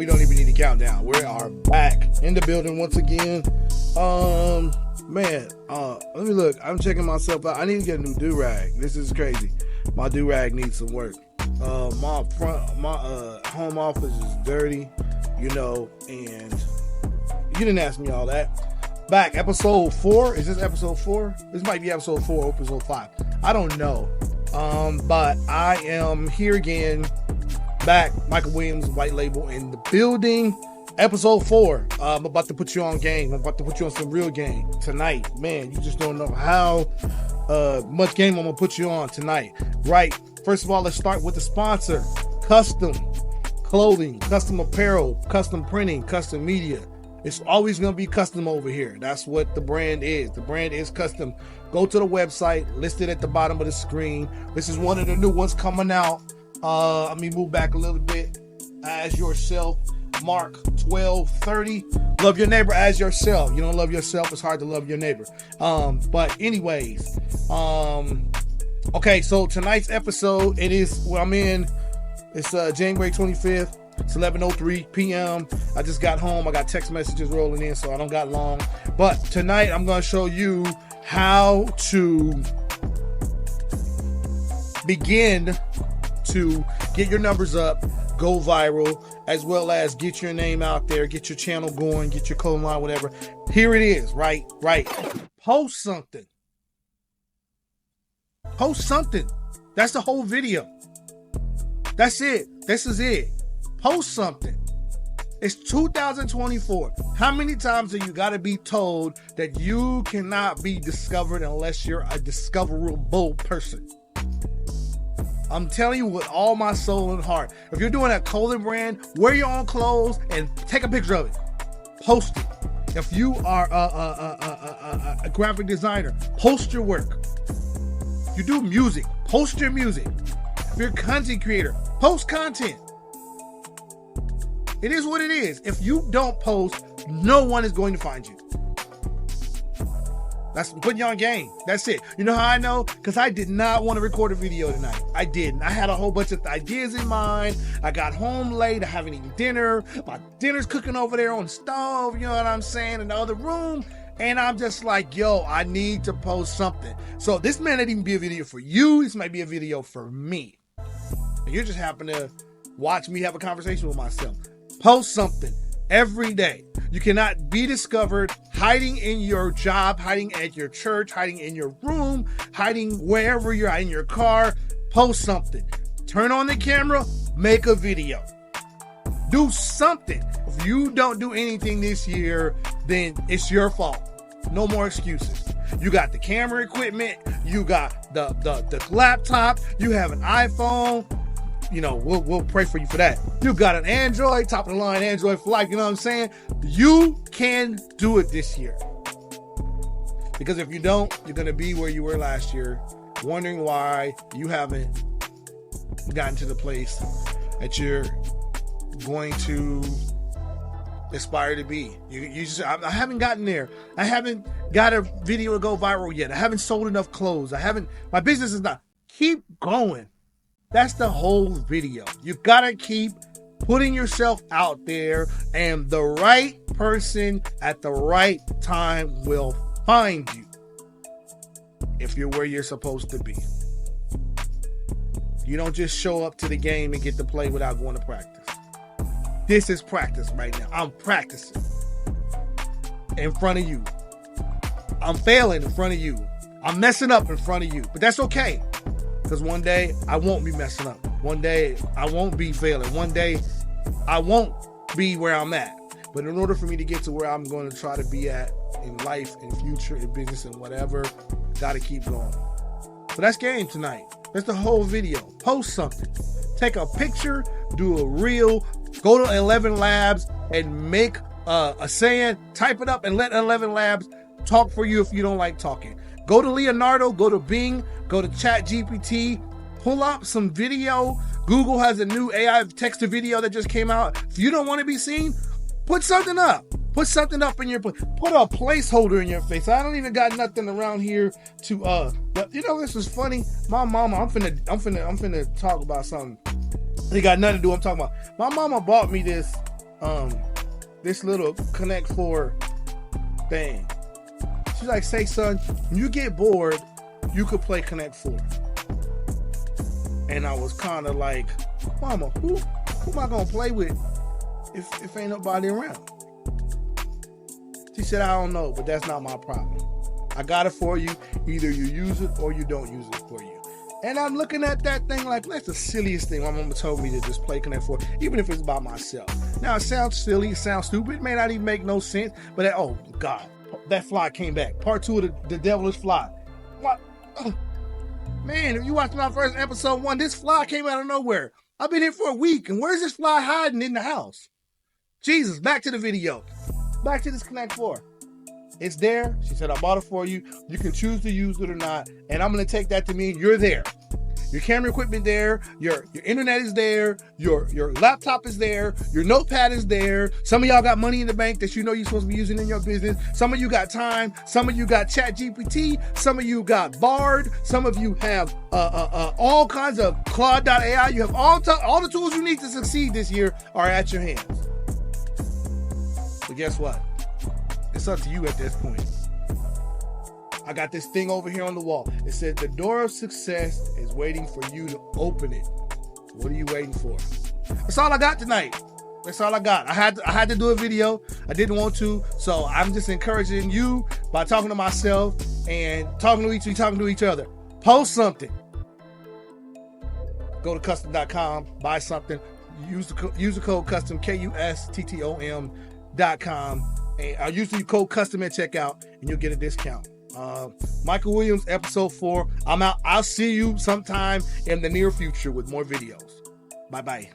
don't even need a countdown. We are back in the building once again. Man, let me look. I'm checking myself out. I need to get a new do-rag. This is crazy. My do-rag needs some work. My home office is dirty, you know, and you didn't ask me all that. Back, episode 4. Is this episode 4? This might be episode 4 or episode 5. I don't know. But I am here again. Back, Michael Williams, White Label in the building. Episode 4. I'm about to put you on game. I'm about to put you on some real game tonight. Man, you just don't know how much game I'm going to put you on tonight. Right. First of all, let's start with the sponsor. Custom clothing, custom apparel, custom printing, custom media. It's always going to be custom over here. That's what the brand is. The brand is custom. Go to the website, listed at the bottom of the screen. This is one of the new ones coming out. Let me move back a little bit. As yourself, Mark 1230. Love your neighbor as yourself. You don't love yourself, it's hard to love your neighbor. But anyways, okay, so tonight's episode, it is where I'm in. It's January 25th. It's 11:03 p.m. I just got home. I got text messages rolling in, so I don't got long. But tonight, I'm going to show you how to begin to get your numbers up, go viral, as well as get your name out there, get your channel going, get your clothing line, whatever. Here it is, right? Post something. Post something. That's the whole video. That's it. This is it. Post something. It's 2024. How many times have you got to be told that you cannot be discovered unless you're a discoverable person? I'm telling you with all my soul and heart. If you're doing a clothing brand, wear your own clothes and take a picture of it. Post it. If you are a graphic designer, post your work. If you do music, post your music. If you're a content creator, post content. It is what it is. If you don't post, no one is going to find you. That's putting you on game. That's it. You know how I know? Because I did not want to record a video tonight. I didn't. I had a whole bunch of ideas in mind. I got home late. I haven't eaten dinner. My dinner's cooking over there on the stove. You know what I'm saying? In the other room. And I'm just like, yo, I need to post something. So this may not even be a video for you. This might be a video for me. And you just happen to watch me have a conversation with myself. Post something every day. You cannot be discovered hiding in your job, hiding at your church, hiding in your room, hiding wherever you're at, in your car. Post something. Turn on the camera, make a video. Do something. If you don't do anything this year, then it's your fault. No more excuses. You got the camera equipment, you got the laptop, you have an iPhone. You know, we'll pray for you for that. You got an Android, top of the line Android for life, you know what I'm saying? You can do it this year. Because if you don't, you're going to be where you were last year, wondering why you haven't gotten to the place that you're going to aspire to be. I haven't gotten there. I haven't got a video to go viral yet. I haven't sold enough clothes. My business is not. Keep going. That's the whole video. You gotta keep putting yourself out there, and the right person at the right time will find you if you're where you're supposed to be. You don't just show up to the game and get to play without going to practice. This is practice right now. I'm practicing in front of you. I'm failing in front of you. I'm messing up in front of you, but that's okay. Because one day, I won't be messing up. One day, I won't be failing. One day, I won't be where I'm at. But in order for me to get to where I'm going to try to be at in life, in future, in business, and whatever, got to keep going. So that's game tonight. That's the whole video. Post something. Take a picture, do a reel, go to 11 Labs and make a saying, type it up and let 11 Labs talk for you if you don't like talking. Go to Leonardo, go to Bing, go to ChatGPT, pull up some video. Google has a new AI text-to-video that just came out. If you don't want to be seen, put something up. Put something up in your, put a placeholder in your face. I don't even got nothing around here to, but you know, this is funny. My mama, I'm finna talk about something. It got nothing to do. I'm talking about, my mama bought me this this little Connect 4 thing. She's like, say son, when you get bored, you could play Connect 4. And I was kind of like, mama, who am I gonna play with if ain't nobody around? She said, I don't know, but that's not my problem. I got it for you. Either you use it or you don't use it for you. And I'm looking at that thing like, that's the silliest thing. My mama told me to just play Connect 4, even if it's by myself. Now, it sounds silly, it sounds stupid, it may not even make no sense, but oh, God, that fly came back. Part 2 of the devilish fly. What? Man, if you watched my first episode 1, this fly came out of nowhere. I've been here for a week, and where's this fly hiding in the house? Jesus, back to the video. Back to this Connect 4. It's there. She said, I bought it for you. You can choose to use it or not. And I'm going to take that to mean you're there. Your camera equipment there. Your internet is there. Your laptop is there. Your notepad is there. Some of y'all got money in the bank that you know you're supposed to be using in your business. Some of you got time. Some of you got ChatGPT. Some of you got Bard. Some of you have all kinds of Claude.ai. You have all the tools you need to succeed this year are at your hands. But guess what? It's up to you at this point. I got this thing over here on the wall. It says the door of success is waiting for you to open it. What are you waiting for? That's all I got tonight. That's all I got. I had to do a video. I didn't want to, so I'm just encouraging you by talking to myself and talking to each other. Post something. Go to custom.com, buy something. Use the code custom, KUSTTOM.com. And I'll use the code custom at checkout and you'll get a discount. Michael Williams, episode 4. I'm out. I'll see you sometime in the near future with more videos. Bye-bye.